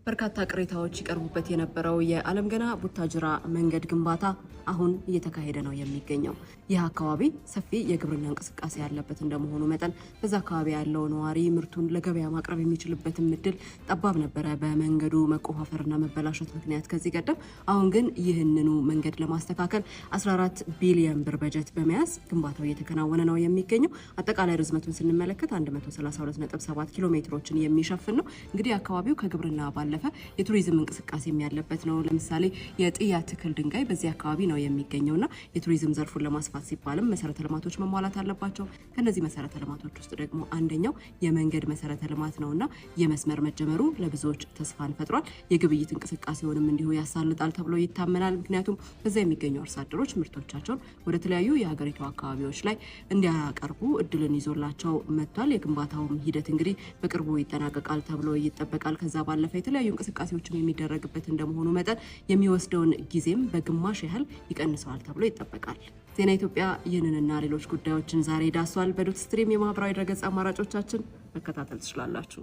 በርካታ ቅሬታዎች ይቀርቡበት የነበረው የዓለም ገና ቡታጅራ መንገድ ግንባታ አሁን እየተካሄደ ነው የሚገኘው። ይህ አካባቢ ሰፊ የግብርና እንቅስቃሴ ያለበት እንደመሆኑ መጠን በዛ አካባቢ ያለው ነዋሪ ምርቱን ለገበያ ማቅረብ የሚችልበትም እድል ጠባብ ነበረ በመንገዱ መቆፋፈርና መበላሸት ምክንያት ከዚህ ቀደም። አሁን ግን ይህንኑ መንገድ ለማስተካከል 14 ቢሊዮን ብር በጀት በመያዝ ግንባታው እየተከናወነ ነው የሚገኘው። አጠቃላይ ርዝመቱን ስንመለከት 132.7 ኪሎ ሜትሮችን የሚሸፍን ነው። እንግዲህ አካባቢው ከግብርና ባለፈ የቱሪዝም እንቅስቃሴ የሚያለበት ነው። ለምሳሌ የጥያ ትክል ድንጋይ በዚህ አካባቢ ነው የሚገኘውና የቱሪዝም ዘርፉን ለማስፋት ሲባልም መሰረተ ልማቶች መሟላት አለባቸው። ከነዚህ መሰረተ ልማቶች ውስጥ ደግሞ አንደኛው የመንገድ መሰረተ ልማት ነውና የመስመር መጀመሩ ለብዙዎች ተስፋን ፈጥሯል። የግብይት እንቅስቃሴውንም እንዲሁ ያሳልጣል ተብሎ ይታመናል። ምክንያቱም በዛ የሚገኙ አርሶ አደሮች ምርቶቻቸውን ወደ ተለያዩ የሀገሪቱ አካባቢዎች ላይ እንዲያቀርቡ እድልን ይዞላቸው መጥቷል። የግንባታውም ሂደት እንግዲህ በቅርቡ ይጠናቀቃል ተብሎ ይጠበቃል። ከዛ ባለፈ የተለያዩ እንቅስቃሴዎችም የሚደረግበት እንደመሆኑ መጠን የሚወስደውን ጊዜም በግማሽ ያህል ይቀንሰዋል ተብሎ ይጠበቃል። ዜና ኢትዮጵያ ይህንንና ሌሎች ጉዳዮችን ዛሬ ዳሷል። በዶት ስትሪም የማህበራዊ ድረገጽ አማራጮቻችን መከታተል ትችላላችሁ።